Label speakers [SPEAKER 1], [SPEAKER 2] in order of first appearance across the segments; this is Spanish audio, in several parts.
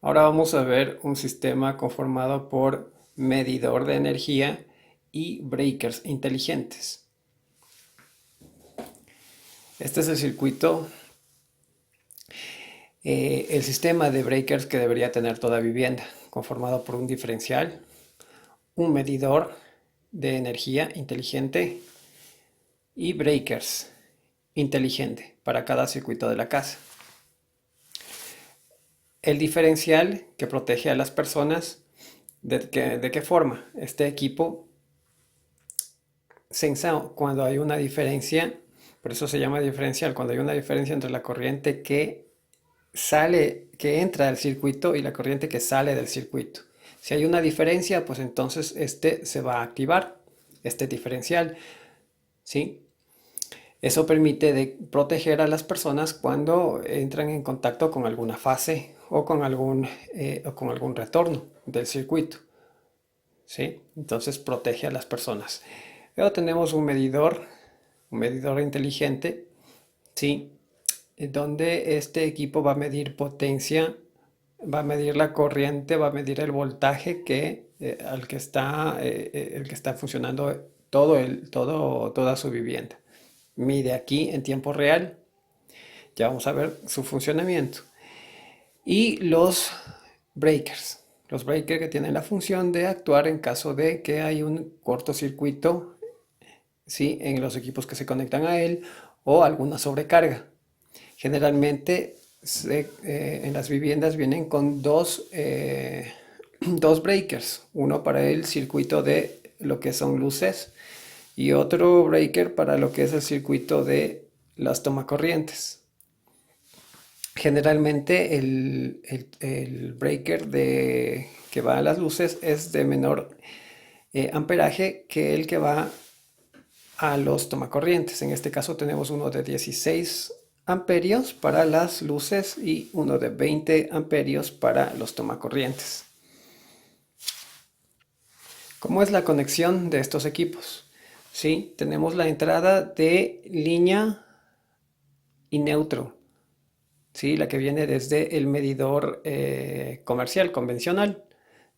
[SPEAKER 1] Ahora vamos a ver un sistema conformado por medidor de energía y breakers inteligentes. Este es el circuito, el sistema de breakers que debería tener toda vivienda, conformado por un diferencial, un medidor de energía inteligente y breakers inteligente para cada circuito de la casa. El diferencial que protege a las personas, ¿de qué forma? Este equipo cuando hay una diferencia, por eso se llama diferencial, cuando hay una diferencia entre la corriente que sale, que entra al circuito y la corriente que sale del circuito. Si hay una diferencia, pues entonces este se va a activar, este diferencial, ¿sí? Eso permite proteger a las personas cuando entran en contacto con alguna fase o con algún retorno del circuito, ¿sí? Entonces protege a las personas. Luego tenemos un medidor inteligente, ¿sí? Donde este equipo va a medir potencia, va a medir la corriente, va a medir el voltaje el que está funcionando toda su vivienda. Mide aquí en tiempo real, ya vamos a ver su funcionamiento. Y los breakers que tienen la función de actuar en caso de que hay un cortocircuito, ¿sí? En los equipos que se conectan a él o alguna sobrecarga. Generalmente en las viviendas vienen con dos breakers, uno para el circuito de lo que son luces y otro breaker para lo que es el circuito de las tomacorrientes. Generalmente el breaker que va a las luces es de menor amperaje que el que va a los tomacorrientes. En este caso tenemos uno de 16 amperios para las luces y uno de 20 amperios para los tomacorrientes. ¿Cómo es la conexión de estos equipos? Sí, tenemos la entrada de línea y neutro, ¿sí? La que viene desde el medidor comercial, convencional,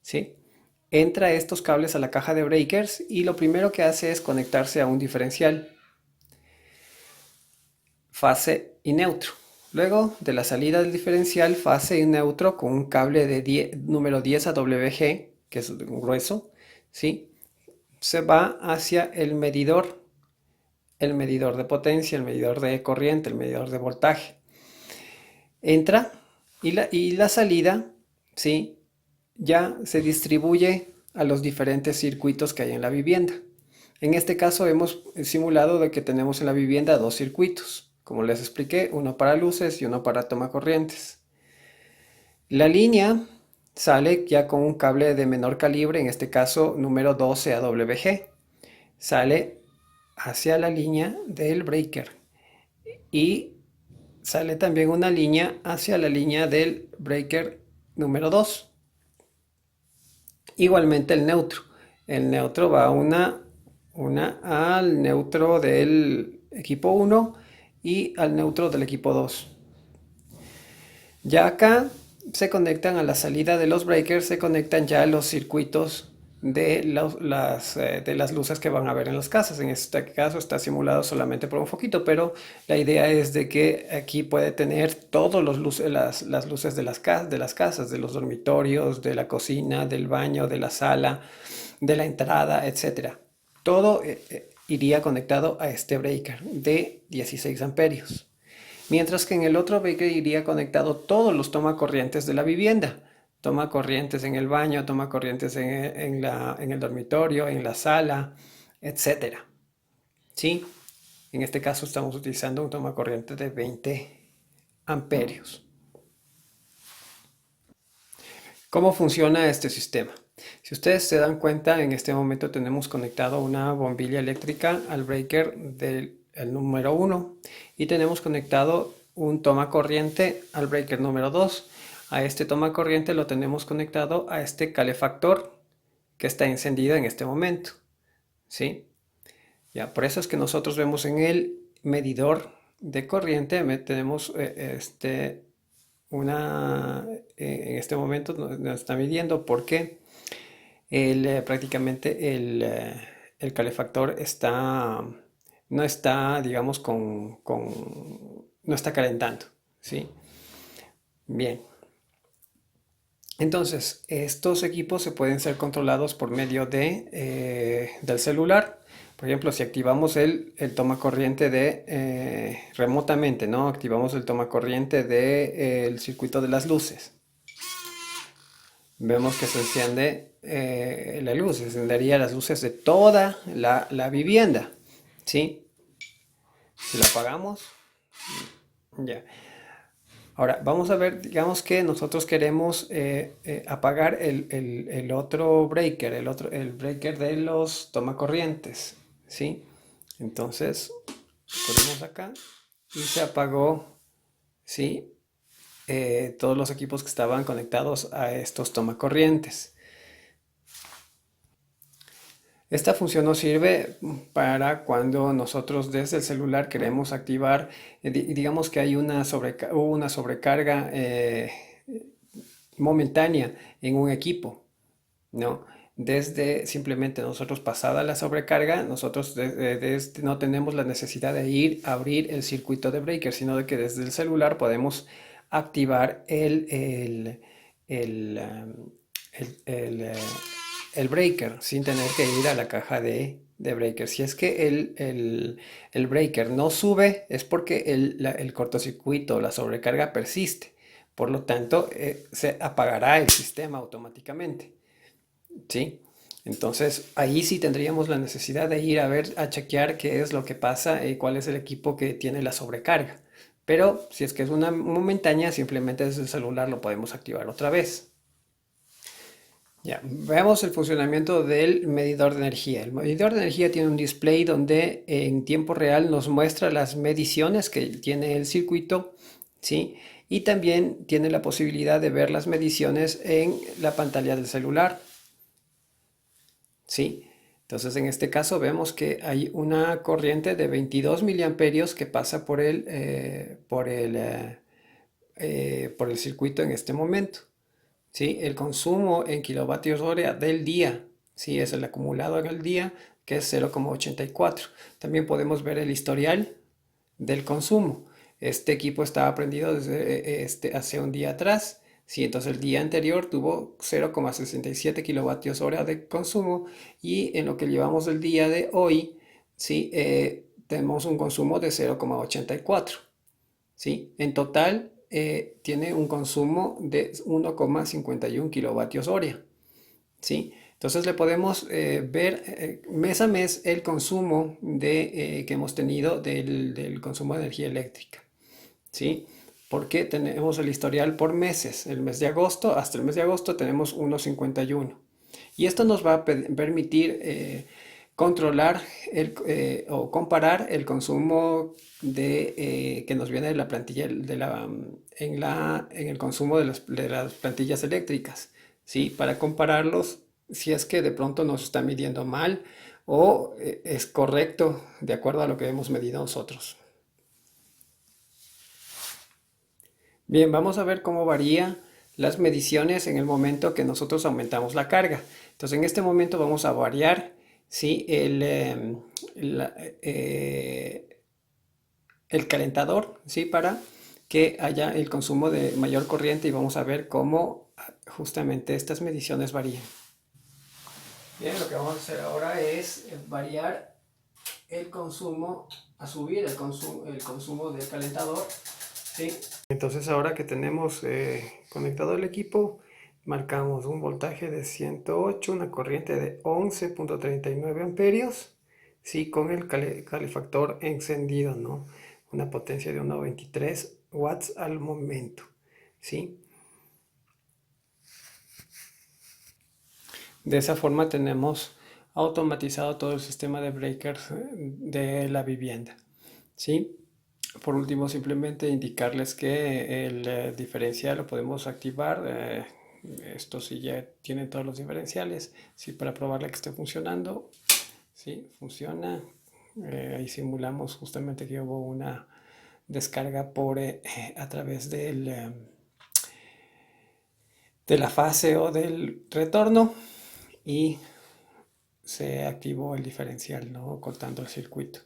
[SPEAKER 1] ¿sí? Entra estos cables a la caja de breakers y lo primero que hace es conectarse a un diferencial, fase y neutro. Luego de la salida del diferencial, fase y neutro con un cable de número 10 a WG, que es grueso, ¿sí? Se va hacia el medidor de potencia, el medidor de corriente, el medidor de voltaje. Entra y la salida, ¿sí? Ya se distribuye a los diferentes circuitos que hay en la vivienda. En este caso hemos simulado de que tenemos en la vivienda dos circuitos, como les expliqué, uno para luces y uno para tomacorrientes. La línea sale ya con un cable de menor calibre, en este caso número 12 AWG. Sale hacia la línea del breaker y sale también una línea hacia la línea del breaker número 2. Igualmente el neutro. El neutro va una al neutro del equipo 1 y al neutro del equipo 2. Ya acá se conectan a la salida de los breakers, se conectan ya los circuitos de las luces que van a ver en las casas. En este caso está simulado solamente por un foquito, pero la idea es de que aquí puede tener todas las luces de de las casas, de los dormitorios, de la cocina, del baño, de la sala, de la entrada, etcétera. Todo iría conectado a este breaker de 16 amperios. Mientras que en el otro breaker iría conectado todos los tomacorrientes de la vivienda. Toma corrientes en el baño, toma corrientes en el dormitorio, en la sala, etcétera. ¿Sí? En este caso estamos utilizando un tomacorriente de 20 amperios. ¿Cómo funciona este sistema? Si ustedes se dan cuenta, en este momento tenemos conectado una bombilla eléctrica al breaker del número 1 y tenemos conectado un toma corriente al breaker número 2. A este toma corriente lo tenemos conectado a este calefactor que está encendido en este momento. ¿Sí? Ya, por eso es que nosotros vemos en el medidor de corriente, tenemos este en este momento no está midiendo porque prácticamente el calefactor no está, digamos, no está calentando, ¿sí? Bien. Entonces, estos equipos se pueden ser controlados por medio del celular. Por ejemplo, si activamos el toma corriente remotamente, ¿no? Activamos el toma corriente del circuito de las luces. Vemos que se enciende la luz, se encendería las luces de toda la vivienda, ¿sí? Si la apagamos, ya. Ahora, vamos a ver, digamos que nosotros queremos apagar el otro breaker, el breaker de los tomacorrientes, ¿sí? Entonces, ponemos acá y se apagó, ¿sí? Todos los equipos que estaban conectados a estos tomacorrientes. Esta función nos sirve para cuando nosotros desde el celular queremos activar, digamos que hay hubo una sobrecarga momentánea en un equipo, ¿no? Desde simplemente nosotros pasada la sobrecarga, nosotros no tenemos la necesidad de ir a abrir el circuito de breaker, sino de que desde el celular podemos activar el, um, el el breaker sin tener que ir a la caja de breaker. Si es que el breaker no sube, es porque el cortocircuito, la sobrecarga persiste. Por lo tanto, se apagará el sistema automáticamente. ¿Sí? Entonces, ahí sí tendríamos la necesidad de ir a ver, a chequear qué es lo que pasa y cuál es el equipo que tiene la sobrecarga. Pero si es que es una momentánea, simplemente desde el celular lo podemos activar otra vez. Ya, veamos el funcionamiento del medidor de energía. El medidor de energía tiene un display donde en tiempo real nos muestra las mediciones que tiene el circuito, ¿sí? Y también tiene la posibilidad de ver las mediciones en la pantalla del celular, ¿sí? Entonces, en este caso vemos que hay una corriente de 22 miliamperios que pasa por el circuito en este momento. ¿Sí? El consumo en kilovatios hora del día, ¿sí? Es el acumulado en el día, que es 0,84. También podemos ver el historial del consumo. Este equipo estaba prendido desde hace un día atrás, ¿sí? Entonces el día anterior tuvo 0,67 kilovatios hora de consumo y en lo que llevamos el día de hoy, ¿sí? Tenemos un consumo de 0,84. ¿Sí? En total tiene un consumo de 1,51 kilovatios hora, ¿sí? Entonces le podemos ver mes a mes el consumo que hemos tenido del consumo de energía eléctrica, ¿sí? Porque tenemos el historial por meses. El mes de agosto, hasta el mes de agosto tenemos 1,51. Y esto nos va a permitir controlar o comparar el consumo que nos viene de la plantilla en el consumo de las plantillas eléctricas, ¿sí? Para compararlos si es que de pronto nos está midiendo mal o es correcto de acuerdo a lo que hemos medido nosotros. Bien, vamos a ver cómo varía las mediciones en el momento que nosotros aumentamos la carga. Entonces, en este momento vamos a variar, ¿sí? El calentador, ¿sí? Para que haya el consumo de mayor corriente y vamos a ver cómo justamente estas mediciones varían. Bien, lo que vamos a hacer ahora es variar el consumo, a subir el consumo del calentador, ¿sí? Entonces ahora que tenemos conectado el equipo, marcamos un voltaje de 108, una corriente de 11,39 amperios, ¿sí? Con el calefactor encendido, ¿no? Una potencia de 1,23 watts al momento, ¿sí? De esa forma tenemos automatizado todo el sistema de breakers de la vivienda, ¿sí? Por último, simplemente indicarles que el diferencial lo podemos activar. Esto sí ya tiene todos los diferenciales. Sí, para probarle que esté funcionando. Sí, funciona. Ahí simulamos justamente que hubo una descarga a través de la fase o del retorno y se activó el diferencial, ¿no? Cortando el circuito.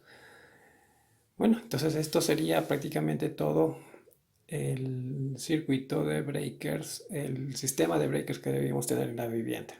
[SPEAKER 1] Bueno, entonces esto sería prácticamente todo el circuito de breakers, el sistema de breakers que debemos tener en la vivienda.